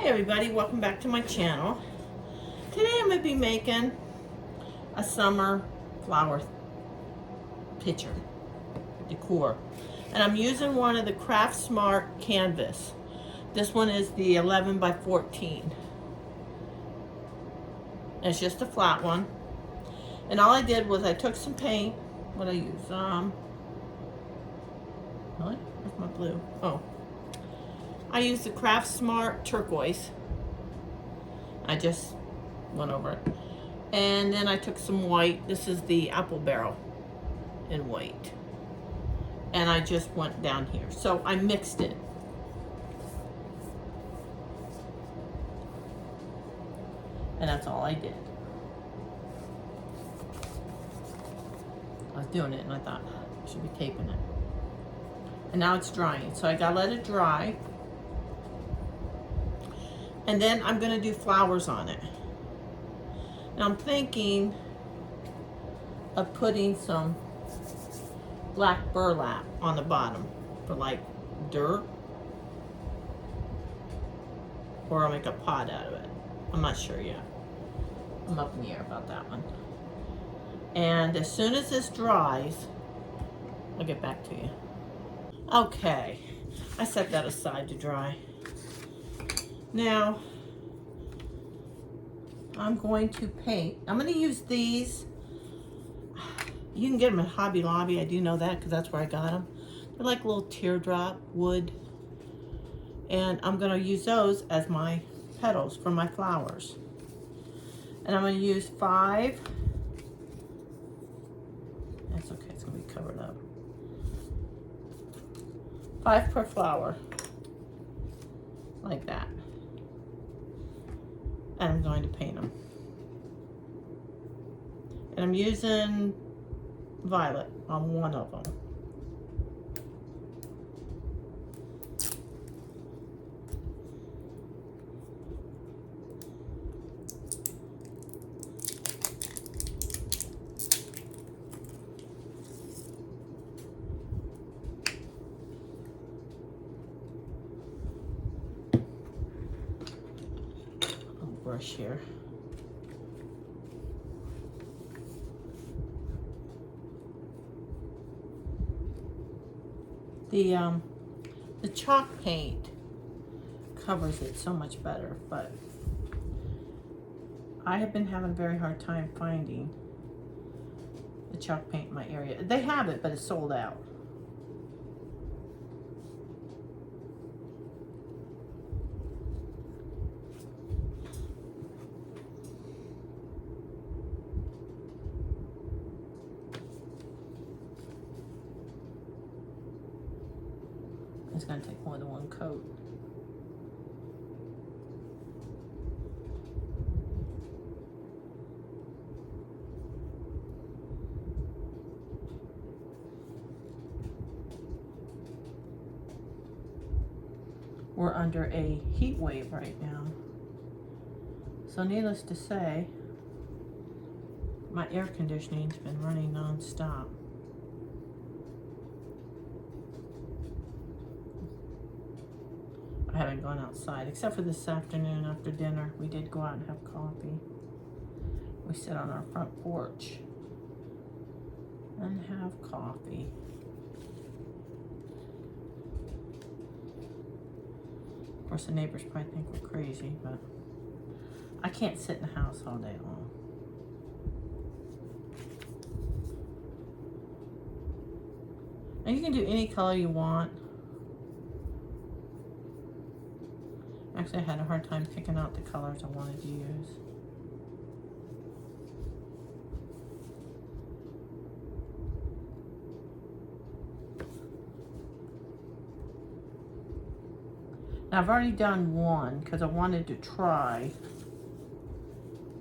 Hi everybody, welcome back to my channel. Today I'm going to be making a summer flower picture decor. And I'm using one of the Craft Smart canvas. This one is the 11 by 14. It's just a flat one. And all I did was I took some paint. What I use? Really? Where's my blue? Oh. I used the Craft Smart turquoise. I just went over it. And then I took some white. This is the apple barrel in white. And I just went down here. So I mixed it. And that's all I did. I was doing it and I thought I should be taping it. And now it's drying. So I gotta let it dry. And then I'm gonna do flowers on it. Now I'm thinking of putting some black burlap on the bottom for like dirt. Or I'll make a pot out of it. I'm not sure yet. I'm up in the air about that one. And as soon as this dries, I'll get back to you. Okay, I set that aside to dry. Now, I'm going to paint. I'm going to use these. You can get them at Hobby Lobby. I do know that because that's where I got them. They're like little teardrop wood. And I'm going to use those as my petals for my flowers. And I'm going to use 5. That's okay. It's going to be covered up. 5 per flower. Like that. And I'm going to paint them. And I'm using violet on one of them. Brush here. The chalk paint covers it so much better, but I have been having a very hard time finding the chalk paint in my area. They have it, but it's sold out. It's going to take more than one coat. We're under a heat wave right now. So needless to say, my air conditioning's been running non-stop. I haven't gone outside, except for this afternoon after dinner. We did go out and have coffee. We sit on our front porch and have coffee. Of course, the neighbors probably think we're crazy, but I can't sit in the house all day long. And you can do any color you want. Actually, I had a hard time picking out the colors I wanted to use. Now, I've already done one because I wanted to try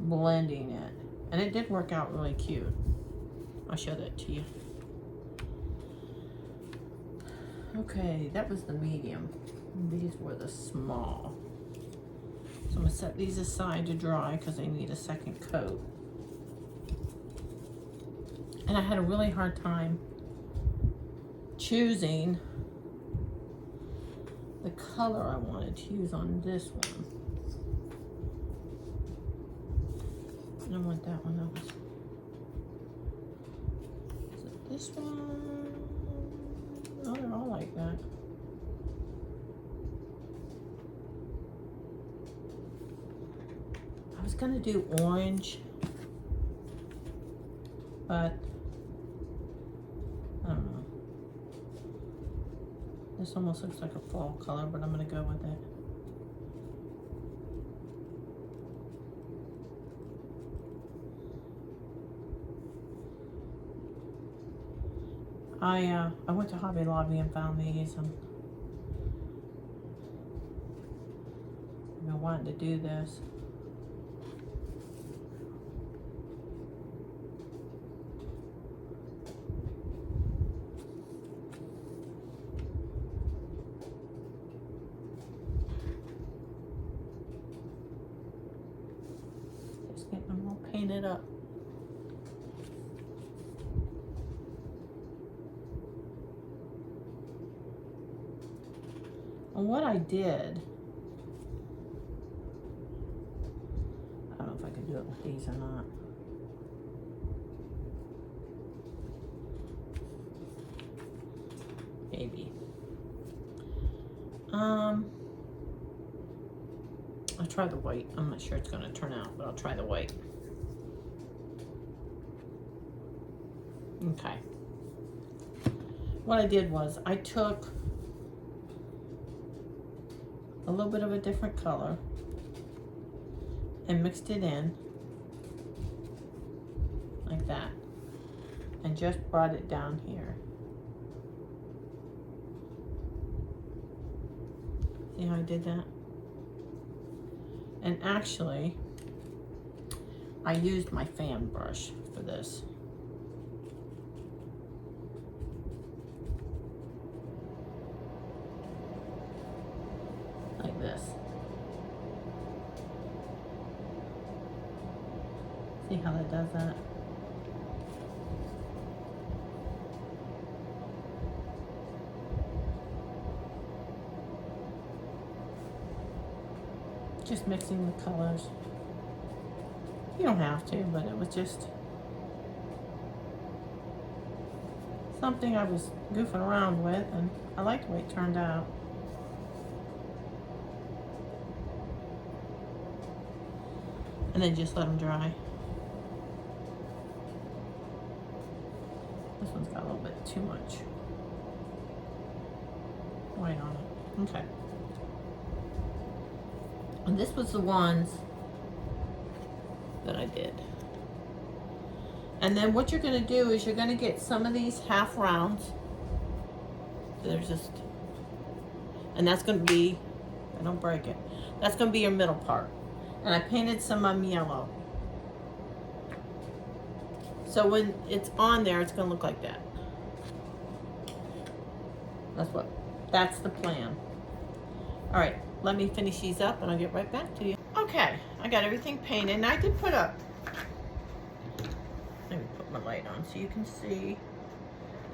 blending it. And it did work out really cute. I'll show that to you. Okay, that was the medium. These were the small. So I'm going to set these aside to dry because they need a second coat. And I had a really hard time choosing the color I wanted to use on this one. I don't want that one. Is it this one? No, they're all like that. I was gonna do orange, but I don't know. This almost looks like a fall color, but I'm gonna go with it. I went to Hobby Lobby and found these, and I've been wanting to do this. Just getting them all painted up. And what I did, I don't know if I can do it with these or not. Maybe. I'll try the white. I'm not sure it's gonna turn out, but I'll try the white. Okay. What I did was I took a little bit of a different color and mixed it in like that and just brought it down here. See how I did that? And actually, I used my fan brush for this. Like this. See how that does that? Just mixing the colors. You don't have to, but it was just something I was goofing around with, and I like the way it turned out. And then just let them dry. This one's got a little bit too much white on it. Okay. And this was the ones that I did. And then what you're gonna do is you're gonna get some of these half rounds. They're just, and that's gonna be, I don't break it. That's gonna be your middle part. And I painted some of them yellow. So when it's on there, it's gonna look like that. That's the plan. All right, let me finish these up and I'll get right back to you. Okay, I got everything painted, and I did put up, let me put my light on so you can see.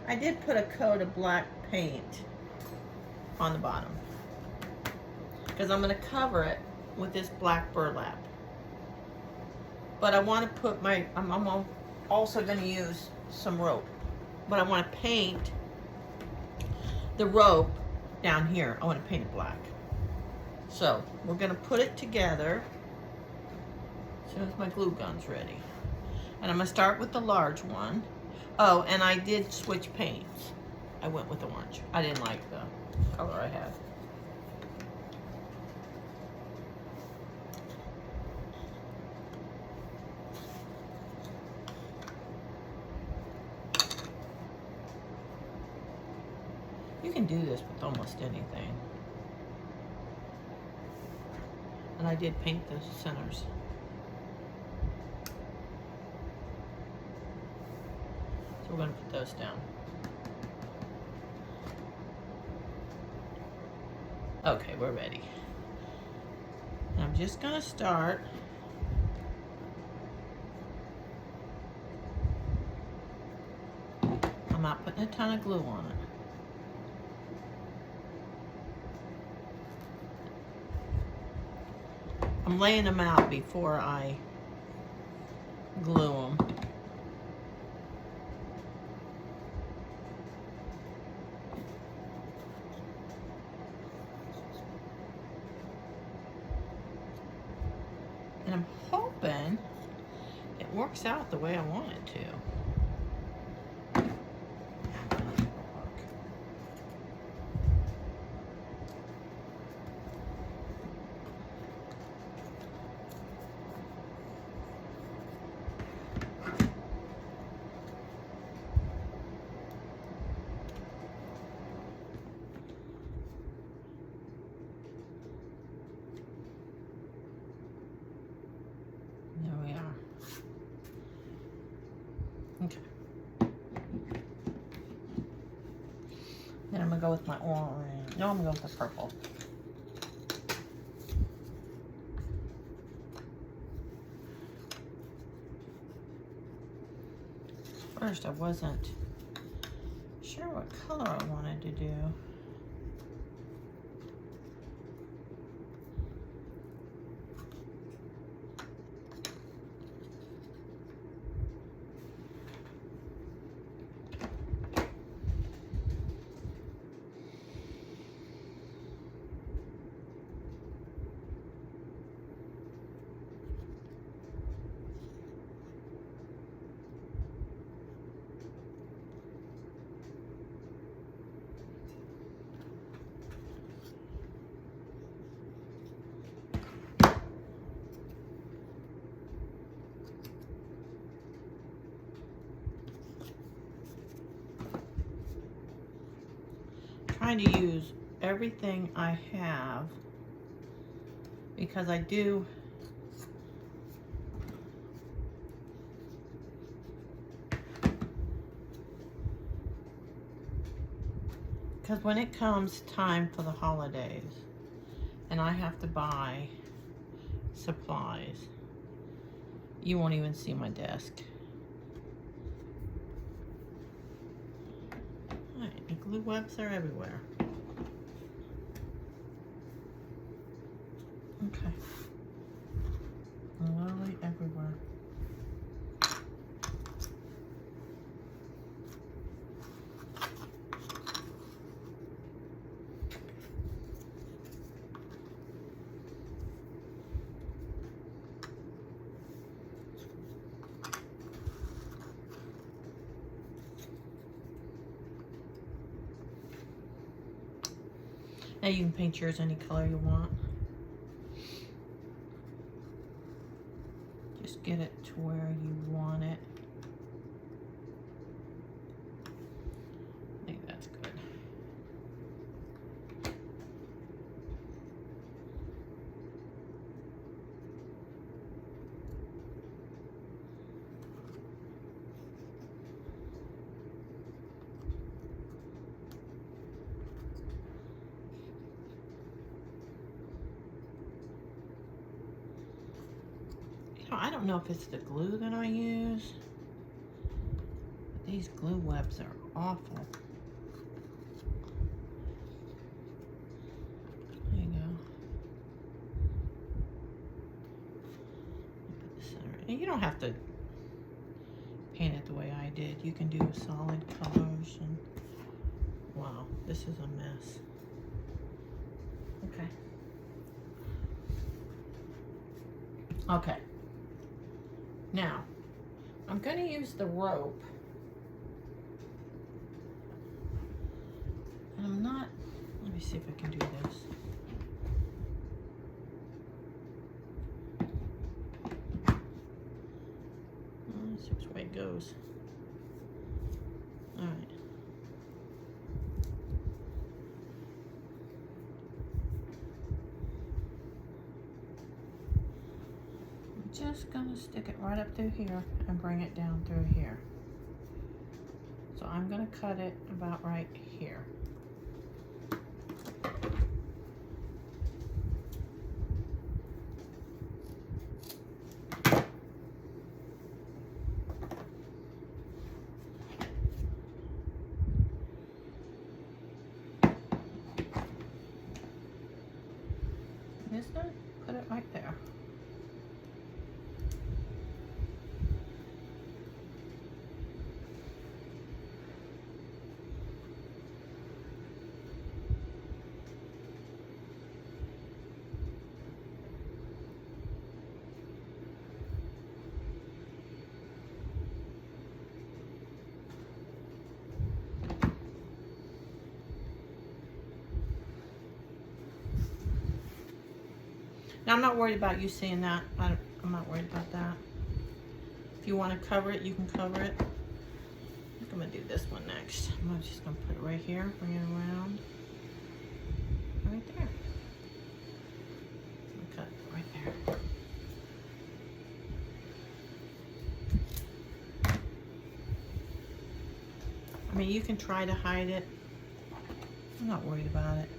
I did put a coat of black paint on the bottom because I'm gonna cover it with this black burlap. But I want to put my, I'm also going to use some rope, but I want to paint the rope down here. I want to paint it black. So we're going to put it together as soon as my glue gun's ready. And I'm going to start with the large one. Oh, and I did switch paints. I went with orange. I didn't like the color I had. You can do this with almost anything. And I did paint the centers. So we're going to put those down. Okay, we're ready. And I'm just going to start I'm not putting a ton of glue on it. I'm laying them out before I glue them. And I'm hoping it works out the way I want it to. There we are. Okay. Then I'm gonna go with my orange. No, I'm gonna go with the purple. First, I wasn't sure what color I wanted to do. Trying to use everything I have because I do because when it comes time for the holidays and I have to buy supplies, you won't even see my desk. The glue webs are everywhere. Okay. Literally everywhere. Now you can paint yours any color you want. Just get it to where you want it. I think that's good. I don't know if it's the glue that I use, but these glue webs are awful. There you go. Put the center. And you don't have to paint it the way I did. You can do solid colors and wow, this is a mess. Okay. Okay. Now, I'm going to use the rope. And I'm not, let me see if I can do this. Let's see which way it goes. All right. Just gonna stick it right up through here and bring it down through here. So I'm gonna cut it about right here. This one, put it right there. Now, I'm not worried about you seeing that. I'm not worried about that. If you want to cover it, you can cover it. I think I'm going to do this one next. I'm just going to put it right here, bring it around. Right there. Cut it right there. I mean, you can try to hide it. I'm not worried about it.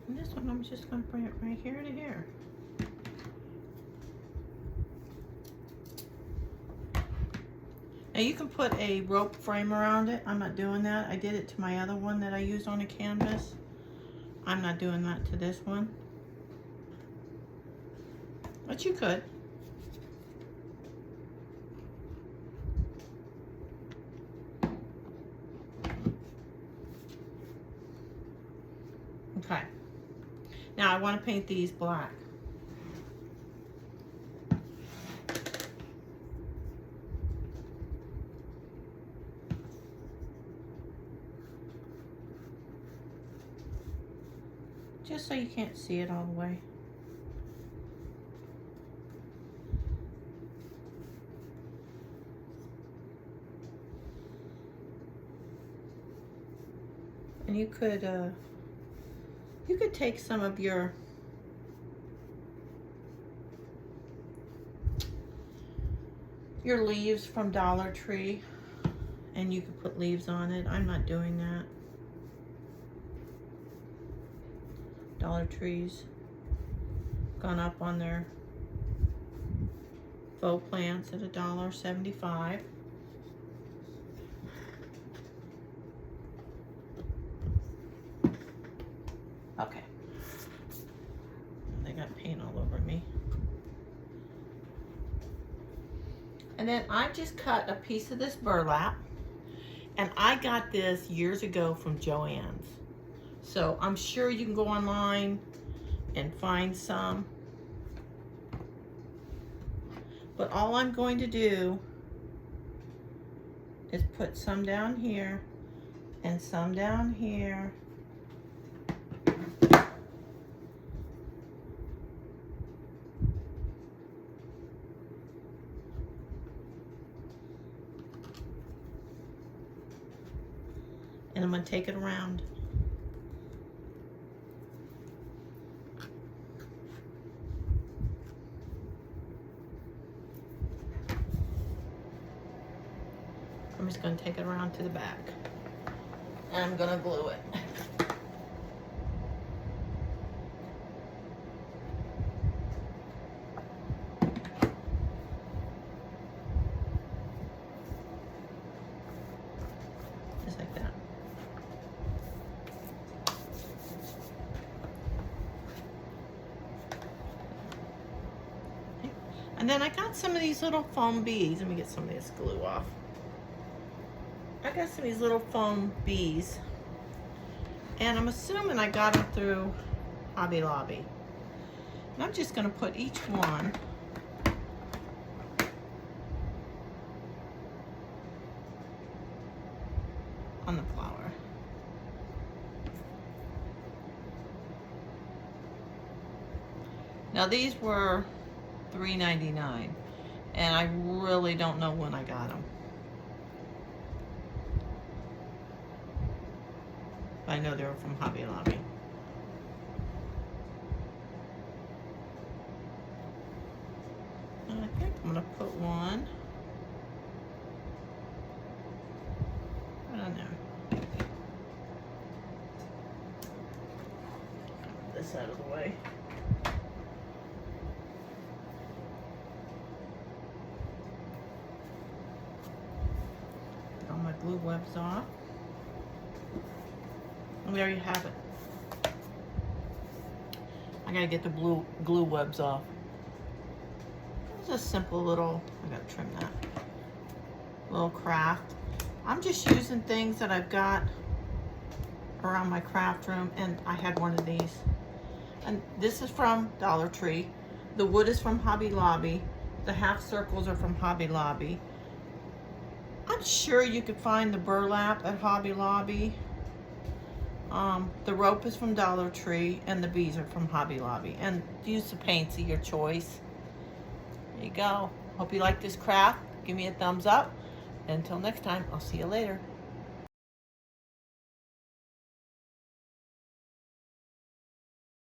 And this one, I'm just going to bring it right here to here. Now you can put a rope frame around it. I'm not doing that. I did it to my other one that I used on a canvas. I'm not doing that to this one. But you could. Okay. Now I want to paint these black. Just so you can't see it all the way. And you could take some of your leaves from Dollar Tree and you could put leaves on it. I'm not doing that. Dollar Tree's gone up on their faux plants at $1.75. Okay. They got paint all over me. And then I just cut a piece of this burlap, and I got this years ago from Joann's. So I'm sure you can go online and find some. But all I'm going to do is put some down here and some down here. And I'm going to take it around. I'm just going to take it around to the back. And I'm going to glue it. Just like that. Okay. And then I got some of these little foam beads. Let me get some of this glue off. I got some of these little foam bees, and I'm assuming I got them through Hobby Lobby. And I'm just going to put each one on the flower. Now these were $3.99, and I really don't know when I got them. I know they were from Hobby Lobby. And I think I'm going to put one right on there. Get this out of the way. Get all my glue webs off. And there you have it. I gotta get the glue webs off. It's a simple little, I gotta trim that, little craft. I'm just using things that I've got around my craft room, and I had one of these. And this is from Dollar Tree. The wood is from Hobby Lobby. The half circles are from Hobby Lobby. I'm sure you could find the burlap at Hobby Lobby. The rope is from Dollar Tree, and the bees are from Hobby Lobby. And use the paints of your choice. There you go. Hope you like this craft. Give me a thumbs up. Until next time, I'll see you later.